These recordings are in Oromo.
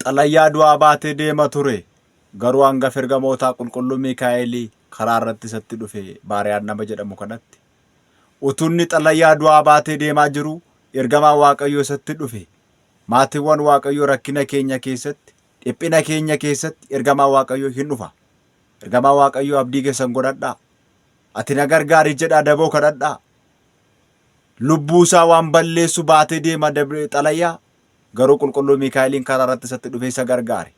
xalayyaa du'aa baatee deema ture. Garuu hanga ergamootaa qulqulluu Miikaa'elii karaa irratti isatti dhufe Baariyaan nama jedhamu kanatti. Utunni xalayyaa du'aa baatee deemaa jiru ergamaan Waaqayyoo isatti dhufe. Maatiiwwan Waaqayyoo rakkina keenya keessatti, dhiphina keenya keessatti ergamaan Waaqayyoo hin dhufa. Ergamaan Waaqayyoo abdii keessan godhadhaa. Ati na gargaari jedhaa daboo kadhadhaa. Lubbuu isaa waan balleessu baatee deema xalayyaa. Garuu qulqulluu Miikaa'eliin karaa irratti isatti dhufe isa gargaare.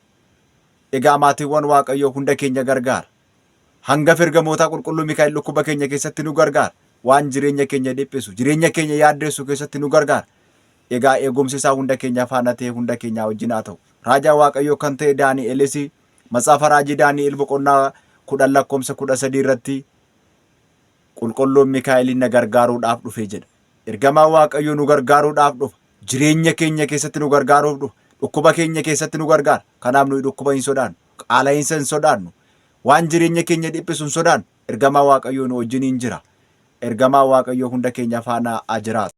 Egaa maatiiwwan Waaqayyoo hunda keenya gargaara. Hangafa ergamootaa qulqulluu Miikaa'el dhukkuba keenya keessatti nu gargaara. Waan jireenya keenya dhiphisu, jireenya keenya yaaddeessu keessatti nu gargaara. Egaa eegumsi isaa hunda keenya faana ta'e hunda keenya wajjin haa ta'u. Raajaa Waaqayyoo kan ta'e Daani'elis Matsaafa Raajii Daani'el boqonnaa 10:13 irratti qulqulluun Miikaa'eliin na gargaaruudhaaf dhufe jedha. Ergamaan Waaqayyoo nu gargaaruudhaaf dhufa. Jireenya keenya keessatti nu gargaaruuf dhufa. Dhukkuba keenya keessatti nu gargaara. Kanaaf nuyi dhukkuba hin sodaannu. Qaala'insa hin sodaannu. Waan jireenya keenya dhiphisu hin sodaannu. Ergamaan Waaqayyoo nu wajjin jira. Ergamaan Waaqayyoo hunda keenya faana haa jiraatu.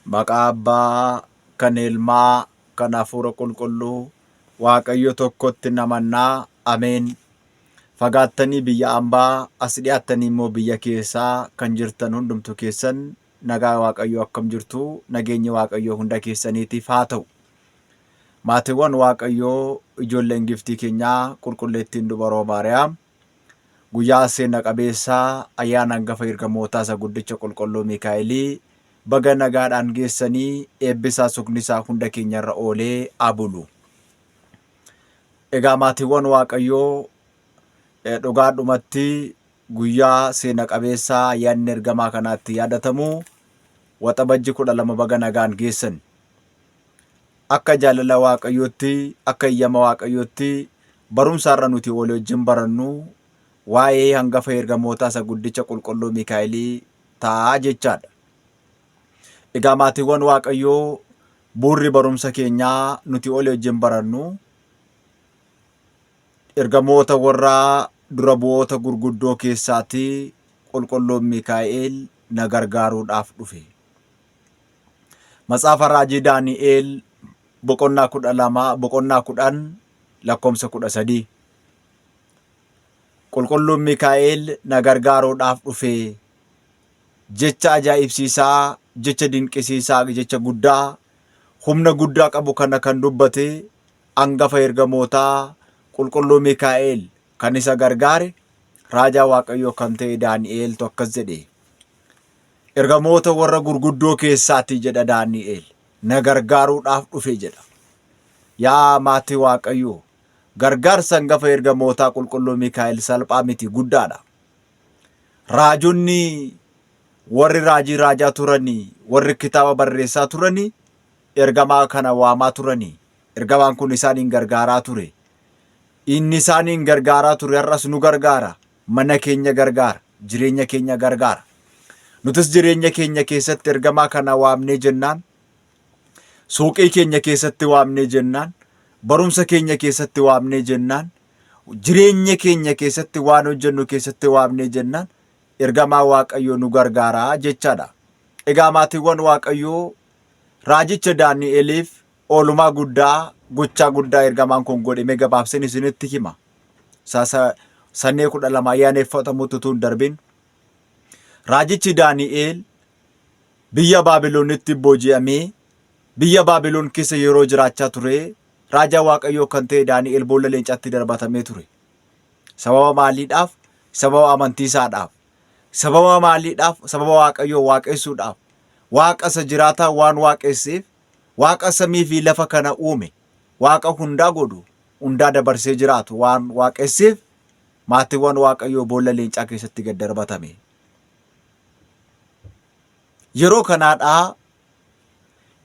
Maqaa Abbaa, kan Ilmaa, kan Hafuura Qulqulluu, Waaqayyo tokkotti namannaa. Ameen. Fagaattanii biyya ambaa, as dhiyaattanii immoo biyya keessaa kan jirtan hundumtu keessan nagaa Waaqayyoo akkam jirtu, nageenyi Waaqayyoo hunda keessaniitiif haa ta'u. Maatiiwwan Waaqayyoo ijoolleen giftii keenyaa qulqulleettiin dubaroo Maariyaam guyyaa seena qabeessaa ayyaana hangafa ergamootaa isa guddicha qulqulluu Miikaa'elii baga nagaadhaan geessanii eebbisaa suknisaa hunda keenyarra oolee abulu. Egaa maatiiwwan Waaqayyoo dhugaadhumatti guyyaa seena qabeessaa ayyaanni ergamaa kanaatti yaadatamu waxabajji 12 baga nagaan geessan. Akka jaalala Waaqayyootti, akka eeyyama Waaqayyootti barumsaarra nuti walii wajjin barannu waa'ee hangafa ergamootaa isa guddicha qulqulluu Miikaa'elii ta'a jechaadha. Egaa maatiiwwan Waaqayyoo buurri barumsa keenyaa nuti walii wajjin barannu ergamoota warra dura bu'oota gurguddoo keessaatti qulqulluun Miikaa'el na gargaaruudhaaf dhufe. Matsaafa Raajii Daani'el boqonnaa 10:13 qulqulluun Miikaa'el na gargaaruudhaaf dhufe. Jecha ajaa'ibsiisaa, jecha dinqisiisaa, jecha guddaa, humna guddaa qabu kana kan dubbate hangafa ergamootaa qulqulluu Miikaa'el kan isa gargaare raajaa Waaqayyoo kan ta'e Daani'eltu akkas jedhe. Ergamoota warra gurguddoo keessaati jedha Daani'el na gargaaruudhaaf dhufe jedha. Yaa maatii Waaqayyoo, gargaarsa hangafa ergamootaa qulqulluu Miikaa'el salphaa miti, guddaadha. Raajonni warri raajii raajaa turanii, warri kitaaba barreessaa turanii ergamaa kana waamaa turanii. Ergamaan kun isaaniin gargaaraa ture. Inni isaaniin gargaaraa ture har'as nu gargaara. Mana keenya gargaara, jireenya keenya gargaara. Nutis jireenya keenya keessatti ergamaa kana waamnee jennaan, suuqii keenya keessatti waamnee jennaan, barumsa keenya keessatti waamnee jennaan, jireenya keenya keessatti waan hojjennu keessatti waamnee jennaan ergamaa Waaqayyoo nu gargaaraa jechaadha. Egaa maatiiwwan Waaqayyoo raajicha Daani'eliif oolmaa guddaa, gochaa guddaa ergamaan kun godhe mee gabaabseen isinitti hima. Sannee 12 ayyaaneffatamutti utuu hin darbin raajichi Daani'el biyya Baabiloonitti booji'amee biyya Baabiloon keessa yeroo jiraachaa ture raajaa Waaqayyoo kan ta'e Daani'el boolla leencaatti darbatamee ture. Sababa maaliidhaaf? Sababa amantii isaadhaaf. Sababa maaliidhaaf? Sababa Waaqayyoo waaqessuudhaaf. Waaqa isa jiraataa waan waaqesseef, Waaqa samii fi lafa kana uume, Waaqa hundaa godhu, hundaa dabarsee jiraatu waan waaqesseef maatiiwwan Waaqayyoo boolla leencaa keessatti gad darbatame. Yeroo kanaadhaa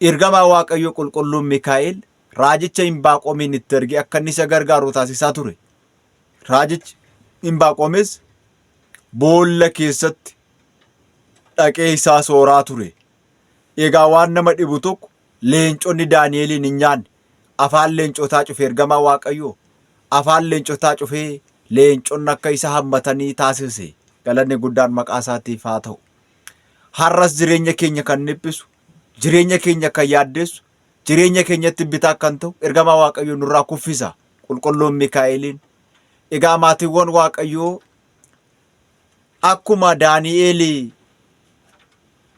ergamaa Waaqayyoo qulqulluun Miikaa'el raajicha Inbaaqoomin itti erge akka inni isa gargaaru taasisaa ture. Raajichi Inbaaqoomis boolla keessatti dhaqee isaa sooraa ture. Egaa waan nama dhibu tokko leenconni Daani'eliin hin nyaanne afaan leencotaa cufee ergamaa Waaqayyoo afaan leencotaa cufee leenconni akka isa hammatanii taasise. Galanni guddaan maqaa isaatiif haa ta'u. Har'as jireenya keenya kan dhiphisu, jireenya keenya kan yaaddeessu, jireenya keenyatti bitaa kan ta'u ergamaa Waaqayyoo nurraa kuffisa qulqulluun Mikaa'eliin. Egaa maatiiwwan Waaqayyoo akkuma Daani'eel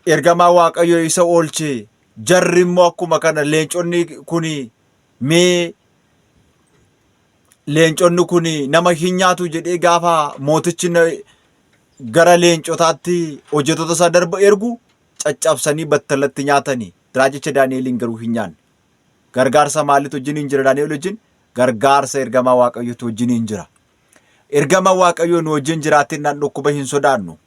ergamaa Waaqayyoo isa oolche jarri immoo akkuma kana leenconni kun nama hin nyaatu jedhee gaafa mootichi gara leencotaatti hojjettoota isaa darba ergu caccabsanii battalatti nyaatanii. Raajicha Daani'eliin garuu hin nyaanne. Gargaarsa maaliitu wajjiniin jira Daani'el wajjin? Gargaarsa ergamaa Waaqayyootu wajjiniin jira. Ergamaa Waaqayyoo nu wajjin jiraatennaan dhukkuba hin sodaannu.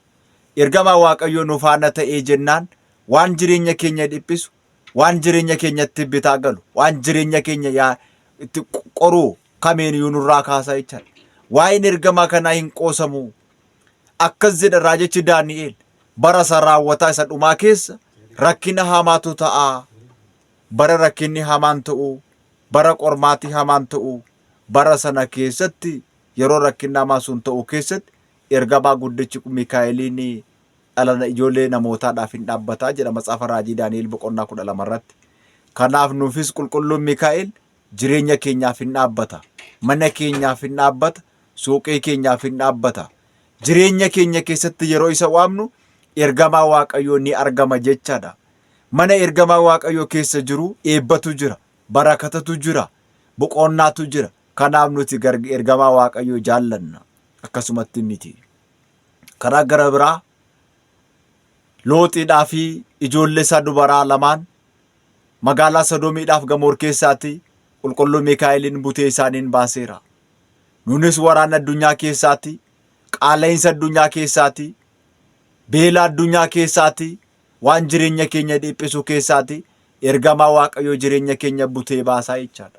Ergamaa Waaqayyoo nu faana ta'ee jennaan waan jireenya keenya dhiphisu, waan jireenya keenyatti bitaa galu, waan jireenya keenya itti qoru kamiiniyyuu nurraa kaasaa jechaadha. Waa'een ergamaa kanaa hin qoosamu. Akkas jedha raajichi Daani'el, bara isa raawwataa isa dhumaa keessa rakkina hamaatu ta'a. Bara rakkinni hamaan ta'u, bara qormaatii hamaan ta'u, bara sana keessatti yeroo rakkinni hamaa sun ta'u keessatti ergamaa guddichi Mikaa'eliin dhala ijoollee namootaadhaaf hin dhaabbataa jedha Matsaafa Raajii Daani'el boqonnaa 12 irratti. Kanaaf nuufis qulqulluun Mikaa'el jireenya keenyaaf hin dhaabbata, mana keenyaaf hin dhaabbata, suuqii keenyaaf hin dhaabbata. Jireenya keenya keessatti yeroo isa waamnu ergamaa Waaqayyoo ni argama jechaadha. Mana ergamaa Waaqayyoo keessa jiru eebbatu jira, barakatatu jira, boqonnaatu jira. Kanaaf nuti ergamaa Waaqayyoo jaallanna. Akkasumatti miti. Karaa gara biraa Looxiidhaa fi ijoollee isaa dubaraa lamaan magaalaa Sodoomiidhaaf gamoor keessaatti qulqulluu Mikaa'eliin butee isaaniin baaseera. Nunis waraana addunyaa keessaatti, qaala'insa addunyaa keessaatti, beela addunyaa keessaatti, waan jireenya keenya dhiphisu keessaatti ergamaa Waaqayyoo jireenya keenya butee baasaa jechaadha.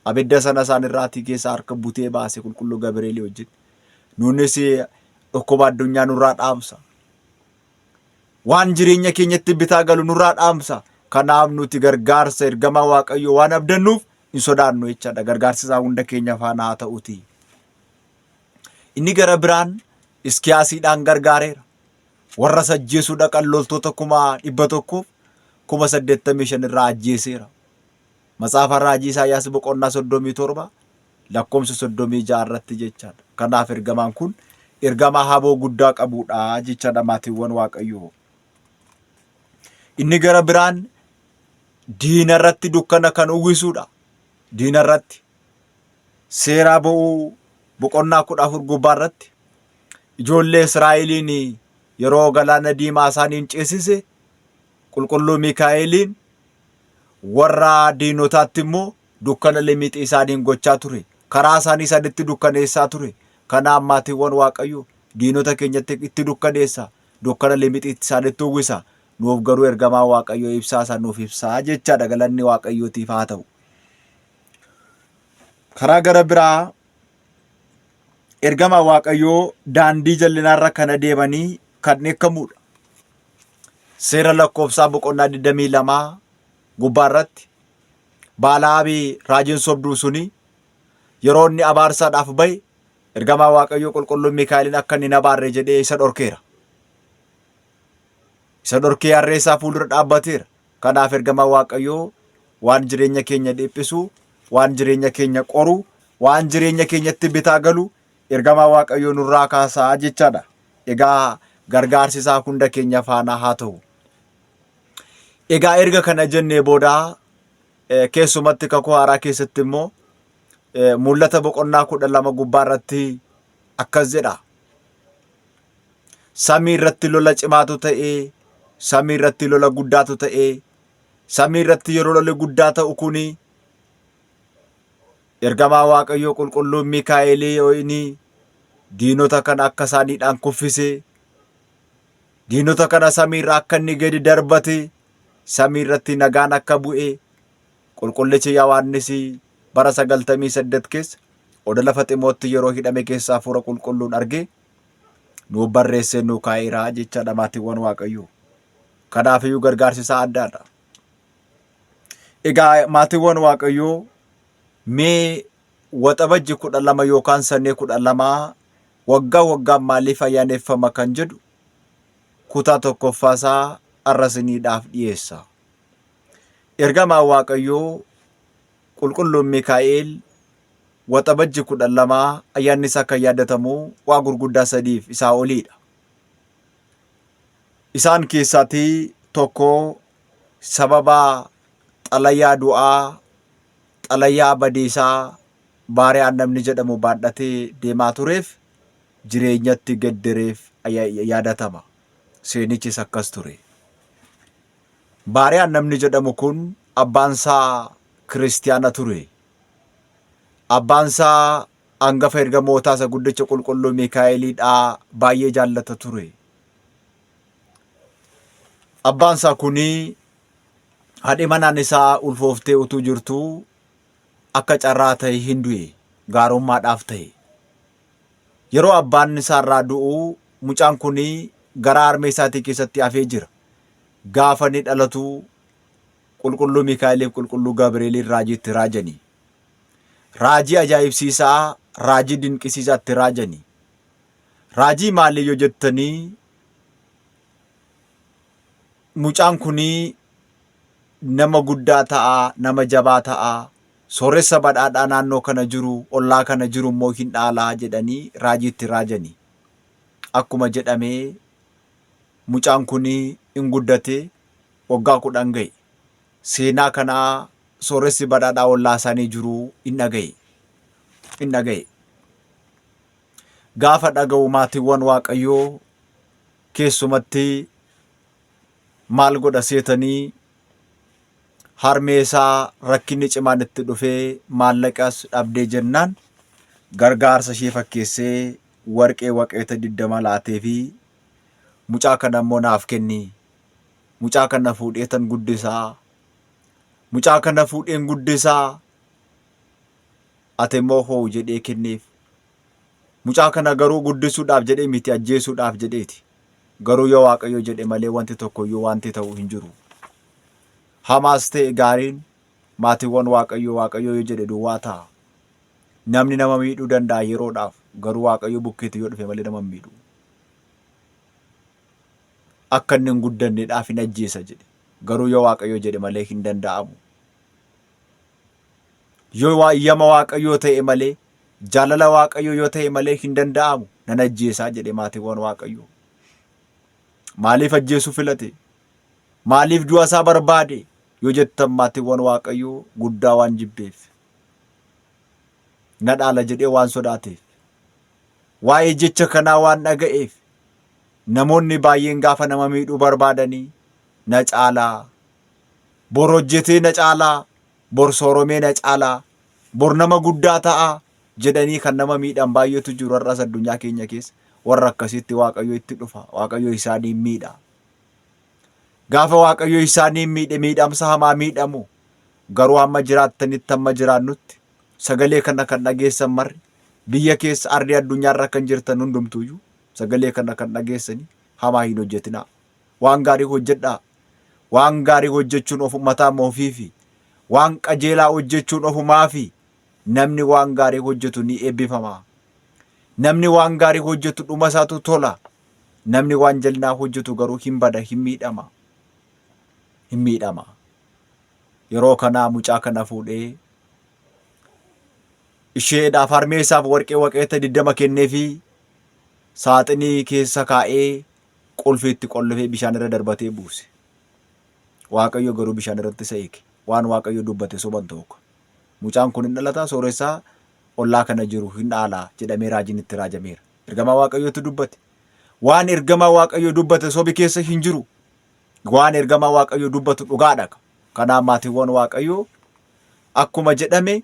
Abidda sana isaan irraatii keessa harka butee baase qulqulluu Gabireelii wajjin. Nunis dhukkuba addunyaa nurraa dhaamsa. Waan jireenya keenyatti bitaa galu nurraa dhaamsa. Kanaaf nuti gargaarsa ergamaa Waaqayyoo waan abdannuuf hin sodaannu jechaadha. Gargaarsi isaa hunda keenya faana haa ta'uuti. Inni gara biraan Iskiyaasiidhaan gargaareera. Warra ajjeesuu dhaqan loltoota 100,000 85,000 irraa ajjeeseera. Matsaafa Raajii Isaayyaas boqonnaa 37 lakkoofsa 36 irratti jechaadha. Kanaaf ergamaan kun ergamaa haboo guddaa qabudha jechaadha maatiiwwan Waaqayyoo. Inni gara biraan diina irratti dukkana kan uwwisuudha. Diina irratti seeraa ba'uu boqonnaa 14 gubbaa irratti ijoollee Israa'eliin yeroo galaana diimaa isaaniin ceesise qulqulluu Mikaa'eliin warra diinotaatti immoo dukkana limixii isaaniin gochaa ture. Karaa isaanii saditti dukkaneessaa ture. Kanaaf maatiiwwan Waaqayyoo diinota keenyatti itti dukkaneessa, dukkana limixii isaanitti uwwisa. Nuuf garuu ergamaa Waaqayyoo ibsaa isaa nuuf ibsaa jechaadha. Galanni Waaqayyootiif haa ta'u. Karaa gara biraa ergamaa Waaqayyoo daandii jal'inaarra kan adeemanii kan eekkamudha. Seera lakkoofsaa boqonnaa 22 gubbaa irratti Baalaabii raajiin sobduu suni yeroo inni abaarsaadhaaf bahe ergamaa Waaqayyoo qulqulluun Mikaa'eliin akka inni hin abaarre jedhee isa dhorkeera. Isa dhorkee harree isaa fuuldura dhaabbateera. Kanaaf ergamaa Waaqayyoo waan jireenya keenya dhiphisu, waan jireenya keenya qoru, waan jireenya keenyatti bitaa galu ergamaa Waaqayyoo nurraa kaasaa jechaadha. Egaa gargaarsi isaa hunda keenya faana haa ta'u. Egaa erga kana jennee booda keessumatti kakuu haaraa keessatti immoo mul'ata boqonnaa 12 gubbaa irratti akkas jedha. Samii irratti lola cimaatu ta'ee, samii irratti lola guddaatu ta'ee, samii irratti yeroo lolli guddaa ta'u kuni ergamaa Waaqayyoo qulqulluun Mikaa'elii ho'ini diinota kana akka isaaniidhaan kuffise, diinota kana samii irraa akka inni gadi darbate, samii irratti nagaan akka bu'e qulqullichi Yohaannis bara 98 keessa oda lafa Ximootti yeroo hidhame keessaa hafuura qulqulluun arge nuuf barreessee nu kaa'eera jechaadha maatiiwwan Waaqayyoo. Kanaafiyyuu gargaarsi isaa addaadha. Egaa maatiiwwan Waaqayyoo mee waxabajji 12 yookaan sannee 12 waggaa waggaan maaliif ayyaaneffama kan jedhu kutaa tokkoffaasaa arrasiniidhaaf dhiyeessa. ergamaan Waaqayyoo qulqulluun Mikaa'el waxabajji 12 ayyaanni isaa kan yaadatamu waa gurguddaa sadiif isaa oliidha. Isaan keessaatii tokko sababa xalayaa du'aa, xalayaa badiisaa baari'aan namni jedhamu baadhatee deemaa tureef jireenyatti geddereef yaadatama. Seenichis akkas ture. Baari'aan namni jedhamu kun abbaansaa kiristiyaana ture. Abbaansaa hangafa ergamootaa isa guddicha qulqulluu Mikaa'eliidhaa baay'ee jaallata ture. Abbaansaa kunii haadhi manaan isaa ulfooftee utuu jirtuu akka carraa ta'e hin du'e, gaarummaadhaaf ta'e. Yeroo abbaan isaa irraa du'u mucaan kunii gara harmee isaatii keessatti hafee jira. Gaafa ni dhalatu qulqulluu Mikaa'eliif qulqulluu Gabri'eeliin raajiitti raajanii. Raajii ajaa'ibsiisaa, raajii dinqisiisaatti raajanii. Raajii maalii yoo jettanii mucaan kunii nama guddaa ta'a, nama jabaa ta'a, sooressa badhaadhaa naannoo kana jiru, ollaa kana jiru immoo hin dhaalaa jedhanii raajiitti raajanii. Akkuma jedhamee mucaan kunii hin guddate waggaa 10 ga'e. Seenaa kanaa sooressi badhaadhaa ollaa isaanii jiru hin dhaga'e. Gaafa dhaga'u maatiiwwan Waaqayyoo keessumatti maal godha seetanii harmee isaa rakkinni cimaan itti dhufee maallaqas dhabdee jennaan gargaarsa ishee fakkeessee warqee waqeeta 20 laatee fi mucaa kana immoo naaf kenni. Mucaa kana fuudheetan guddisaa. Mucaa kana fuudheen guddisaa. Ati immoo hoo jedhee kenneef. Mucaa kana garuu guddisuudhaaf jedhee miti ajjeesuudhaaf jedheeti. Garuu yoo Waaqayyo jedhe malee wanti tokkoyyuu wanti ta'u hin jiru. Hamaas ta'e gaariin maatiiwwan Waaqayyo yoo jedhe duwwaa ta'a. Namni nama miidhuu danda'a yeroodhaaf, garuu Waaqayyo bukkeetti yoo dhufe malee nama miidhu. Akka inni hin guddanneedhaaf hin ajjeesa jedhe. Garuu yoo Waaqayyo jedhe malee hin danda'amu. Yoo wayyama Waaqayyo ta'e malee, jaalala Waaqayyo yoo ta'e malee hin danda'amu. Nan ajjeesaa jedhe maatiiwwan Waaqayyo. Maaliif ajjeesuu filate? Maaliif du'a isaa barbaade? Yoo jettan maatiiwwan Waaqayyo guddaa waan jibbeef. Na dhaala jedhee waan sodaateef. Waa'ee jecha kanaa waan dhaga'eef. Namoonni baay'een gaafa nama miidhuu barbaadanii na caalaa, bor hojjetee na caalaa, bor sooromee na caalaa, bor nama guddaa ta'a jedhanii kan nama miidhan baay'eetu jiru har'as addunyaa keenya keessa. Warra akkasitti Waaqayyo itti dhufa. Waaqayyo isaanii miidha. Gaafa Waaqayyo isaanii miidhe miidhamsa hamaa miidhamu. Garuu hamma jiraattanitti hamma jiraannutti sagalee kana kan dhageessan marri biyya keessa ardii addunyaarra kan jirtan hundumtuuyyuu sagalee kana kan dhageessanii hamaa hin hojjetinaa. Waan gaarii hojjedhaa. Waan gaarii hojjechuun mataa moofiifi. Waan qajeelaa hojjechuun ofumaafi. Namni waan gaarii hojjetu ni eebbifama. Namni waan gaarii hojjetu dhuma isaatu tola. Namni waan jal'inaa hojjetu garuu hin bada, hin miidhama. Yeroo kanaa mucaa kana fuudhee isheedhaaf harmee isaaf warqee waqeeta 20 kenneefi saaxinii keessa kaa'ee qulfiitti qollifee bishaan irra darbatee buuse. Waaqayyo garuu bishaan irratti isa eege. Waan Waaqayyo dubbate soban tokko. Mucaan kun hin dhalataa sooressaa ollaa kana jiru hin dhaalaa jedhamee raajiin itti raajameera. Ergamaa Waaqayyootu dubbate. Waan ergamaa Waaqayyo dubbate sobi keessa hin jiru. Waan ergamaa Waaqayyo dubbatu dhugaadha. Kanaaf maatiiwwan Waaqayyo akkuma jedhame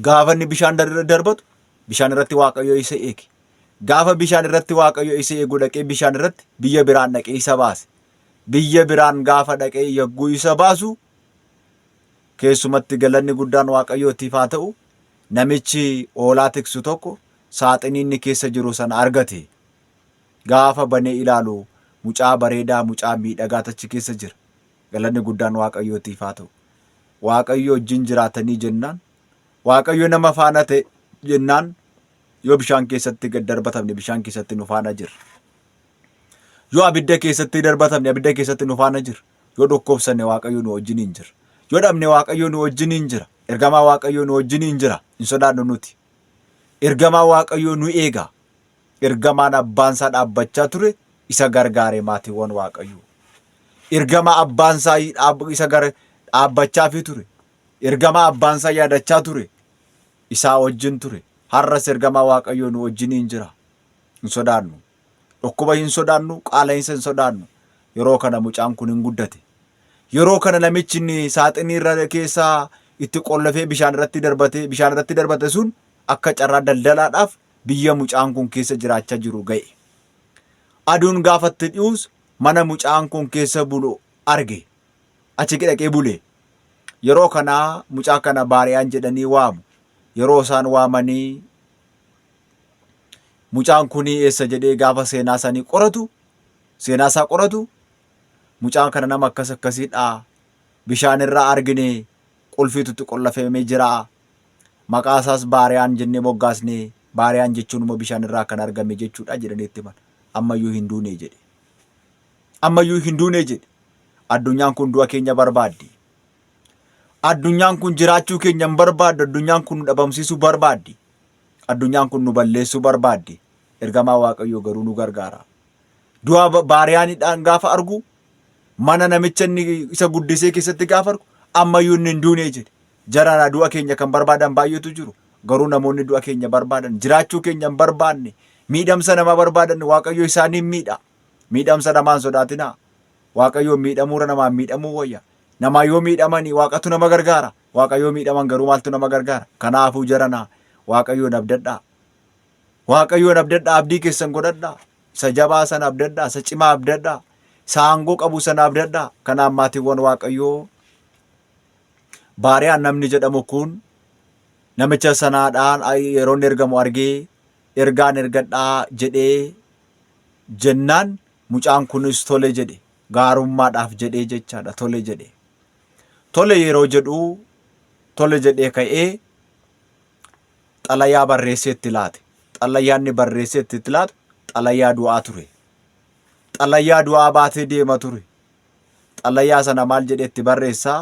gaafa inni bishaan darbatu bishaan irratti Waaqayyo isa eege. Gaafa bishaan irratti Waaqayyo isa eegu dhaqee bishaan irratti biyya biraan dhaqee isa baase. Biyya biraan gaafa dhaqee yagguu isa baasu keessumatti galanni guddaan Waaqayyootiif haa ta'u. Namichi hoolaa tiksu tokko saaxinii inni keessa jiru sana argate. Gaafa banee ilaalu mucaa bareedaa, mucaa miidhagaa achi keessa jira. Galanni guddaan Waaqayyootiif haa ta'u. Waaqayyo wajjin jiraatanii jennaan, Waaqayyo nama faana ta'e jennaan yoo bishaan keessatti gad darbatamne bishaan keessatti nu faana jira. Yoo abidda keessatti darbatamne abidda keessatti nu faana jira. Yoo dhukkubsanne Waaqayyo nu wajjiniin jira. Yoo dhabne Waaqayyo nu wajjiniin jira. Ergamaa Waaqayyo nu wajjiniin jira. Hin sodaannu nuti. Ergamaa Waaqayyo nu eega. Ergamaan abbaansaa dhaabbachaa ture isa gargaare maatiiwwan Waaqayyo. Ergamaa abbaansaa isa dhaabbachaa fi ture. Ergamaa abbaansaa yaadachaa ture. Isaa wajjin ture. Har'as ergamaa Waaqayyo nu wajjiniin jira. Hin sodaannu. Dhukkuba hin sodaannu, qaala'insa hin sodaannu. Yeroo kana mucaan kun hin guddate. Yeroo kana namichi inni saaxinii irra keessaa itti qollafee bishaan irratti darbate sun akka carraa daldalaadhaaf biyya mucaan kun keessa jiraachaa jiru ga'e. Aduun gaafatti dhi'uus mana mucaan kun keessa bulu arge. Achi dhaqee bule. Yeroo kana mucaa kana baariyaan jedhanii waamu. Yeroo isaan waamanii mucaan kuni eessa jedhee gaafa seenaa isaa qoratu mucaan kana nama akkasiidha. Bishaan irraa argine qulfiitutti qollafamee jira. Maqaa isaas baariyaan jennee moggaasne. Baariyaan jechuun immoo bishaan irraa kan argame jechuudha jedhanii itti himan. Ammayyuu hin duune jedhe. Ammayyuu hin duune jedhe. Addunyaan kun du'a keenya barbaaddi. Addunyaan kun jiraachuu keenya hin barbaaddu. Addunyaan kun nu dhabamsiisuu barbaaddi. Addunyaan kun nu balleessuu barbaaddi. Ergamaa Waaqayyoo garuu nu gargaara. Du'a baariyaanidhaan gaafa argu mana namicha inni isa guddisee keessatti gaafa argu ammayyuu inni hin duune jedhe. Jarana du'a keenya kan barbaadan baay'eetu jiru. Garuu namoonni du'a keenya barbaadan jiraachuu keenya hin barbaanne miidhamsa namaa barbaadan Waaqayyo isaanii miidha. Miidhamsa namaan sodaatinaa. Waaqayyo miidhamuura namaan miidhamuu wayya. Namaa yoo miidhamanii Waaqatu nama gargaara. Waaqayyo miidhaman garuu maaltu nama gargaara? Kanaafuu jarana Waaqayyoon abdadhaa. Waaqayyoon abdadhaa, abdii keessan godhadhaa. Isa jabaa sana abdadhaa, isa cimaa abdadhaa. Isa aangoo qabu sana abdadhaa. Kanaaf maatiiwwan Waaqayyoo baariyaan namni jedhamu kun namicha sanaadhaan yeroon ergamu argee ergaan ergadhaa jedhee jennaan mucaan kunis tole jedhe. Gaarummaadhaaf jedhee jechaadha tole jedhe. Tole yeroo jedhu tole jedhee ka'ee xalayaa barreessee itti laate. Xalayaanni barreessee itti laatu xalayaa du'aa ture. Xalayaa du'aa baatee deema ture. Xalayaa sana maal jedhee itti barreessaa?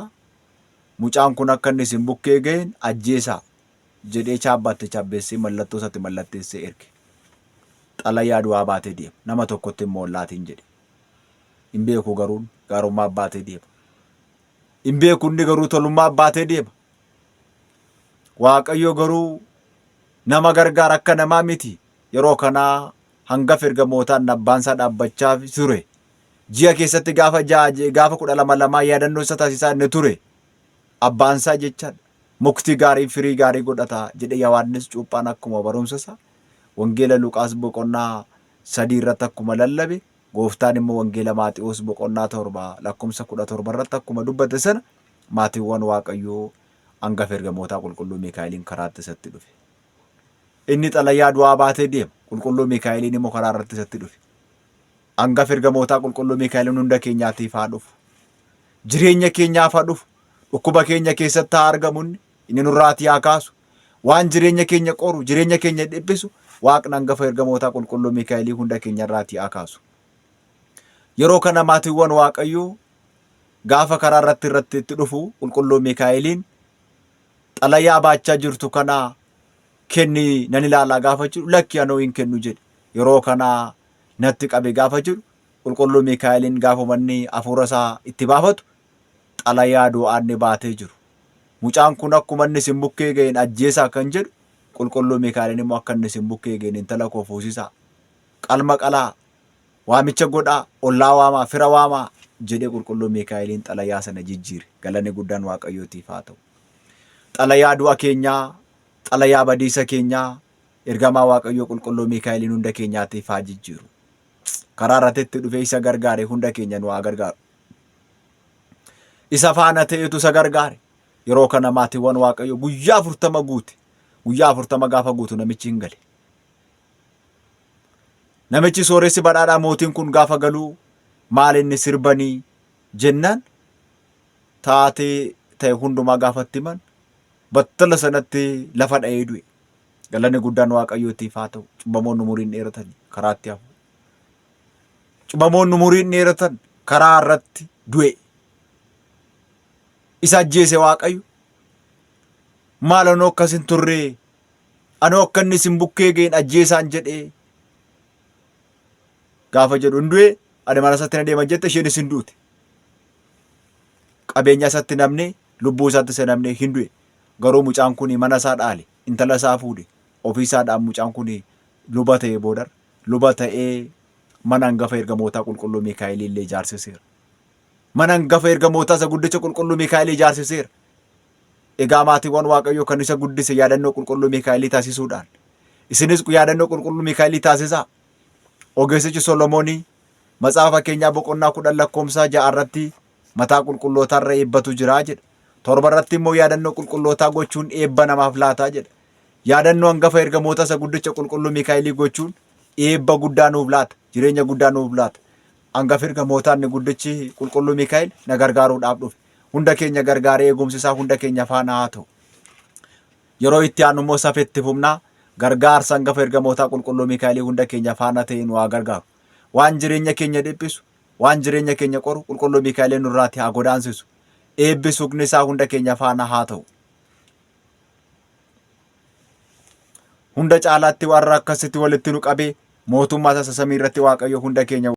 Mucaan kun akka inni isin bukkee ga'een ajjeesaa jedhee chaabbeessee mallattoo isaatti mallatteessee erge. Xalayaa du'aa baatee deema. Nama tokkotti immoo laatiin jedhe. Hin beeku garuu gaarummaa baatee deema. Hin beeku inni garuu tolummaa baatee deema. Waaqayyo garuu nama gargaara akka namaa miti. Yeroo kanaa hangafa ergamootaan abbaansaa dhaabbachaa ture. Ji'a keessatti gaafa 12 yaadannoo isa taasisaa inni ture. Abbaansaa jechaadha. Mukti gaarii firii gaarii godhata jedhe Yohaannis cuuphaan akkuma barumsa isaa. Wangeela Luqaas boqonnaa 3 irratti akkuma lallabe. Gooftaan immoo wangeela Maatiyoos boqonnaa 7 lakkoofsa 17 irratti akkuma dubbate sana maatiiwwan Waaqayyoo hangafa ergamootaa qulqulluu Mikaa'eliin karaatti isatti dhufe. Inni xalayaa du'aa baatee deema. Qulqulluu Mikaa'eliin immoo karaa irratti isatti dhufe. Hangafa ergamootaa qulqulluu Mikaa'eliin hunda keenyaatiif haa dhufu. Jireenya keenyaaf haa dhufu. Dhukkuba keenya keessatti haa argamu inni nurraatii haa kaasu. Waan jireenya keenya qoru, jireenya keenya dhiphisu Waaqni hangafa ergamootaa qulqulluu Mikaa'elii hunda keenya irraatii haa kaasu. Yeroo kana maatiiwwan Waaqayyoo gaafa karaa irratti itti dhufu qulqulluu Mikaa'eliin xalayaa baachaa jirtu kana kenni nan ilaalaa gaafa jiru lakki anoo hin kennu jedhe. Yeroo kana natti qabe gaafa jiru qulqulluu Mikaa'eliin gaafa manni hafuura isaa itti baafatu xalayaa du'aa inni baatee jiru. Mucaan kun akkuma inni isin bukkee ga'een ajjeesaa kan jedhu qulqulluu Mikaa'eliin immoo akka inni isin bukkee ga'een intala koo fuusisaa. Qalma qalaa. Waamicha godhaa, ollaa waamaa, fira waamaa jedhee qulqulluu Mikaa'eliin xalayaa sana jijjiire. Galanni guddaan Waaqayyootiif haa ta'u. Xalayaa du'a keenyaa, xalayaa badiisa keenyaa ergamaa Waaqayyoo qulqulluu Mikaa'eliin hunda keenyaatiif haa jijjiiru. Karaa irratti dhufee isa gargaare hunda keenya nu haa gargaaru. Isa faana ta'etu isa gargaare. Yeroo kana maatiiwwan Waaqayyoo guyyaa 40 guute. Guyyaa 40 gaafa guutu namichi hin gale. Namichi sooressi badhaadhaa mootiin kun gaafa galuu maal inni sirbanii jennaan taatee ta'e hundumaa gaafatti himan battala sanatti lafa dha'ee du'e. Galanni guddaan Waaqayyootiif haa ta'u. Cubbamoonni umuriin dheeratan karaatti hafu. Cubbamoonni umuriin dheeratan karaa irratti du'e. isa ajjeese waaqayyo. Maal anoo akkas hin turree, anoo akka inni isin bukkee ga'een ajjeesaan jedhee gaafa jedhu hin du'e, ani mana isaatti na deeman jette isheen isin duute. Qabeenya isaatti namne, lubbuu isaatti isa namne hin du'e. Garuu mucaan kun mana isaa dhaale, intala isaa fuudhe, ofii isaadhaan mucaan kun luba ta'ee boodar, luba ta'ee mana hangafa ergamootaa qulqulluu Miikaa'el illee ijaarsiseera. Mana hangafa ergamootaa isa guddicha qulqulluu Miikaa'el ijaarsiseera. Egaa maatiiwwan Waaqayyoo kan isa guddise yaadannoo qulqulluu Miikaa'elii taasisuudhaan, isinis yaadannoo qulqulluu Miikaa'elii taasisaa. Ogeessichi Solomoonii Matsaafa Keenyaa boqonnaa 10 lakkoofsa 6 irratti mataa qulqullootaa irra eebbatu jira jedha. 7 irratti immoo yaadannoo qulqullootaa gochuun eebba namaaf laataa jedha. Yaadannoo hangafa ergamoota isa guddicha qulqulluu Miikaa'elii gochuun eebba guddaa nuuf laata, jireenya guddaa nuuf laata. Hangafa ergamootaa inni guddichi qulqulluu Miikaa'el na gargaaruudhaaf dhufe. Hunda keenya gargaaree eegumsi isaa hunda keenya faana haa ta'u. Yeroo itti aanu immoo safetti fufnaa gargaarsa hangafa ergamootaa qulqulluu Miikaa'elii hunda keenya faana ta'ee nu haa gargaaru. Waan jireenya keenya dhiphisu, waan jireenya keenya qoru qulqulluu Miikaa'el nurraatti haa godaansisu. Eebbi suuqni isaa hunda keenya faana haa ta'u. Hunda caalaatti warra akkasitti walitti nu qabee mootummaa isa samii irratti Waaqayyo hunda keenya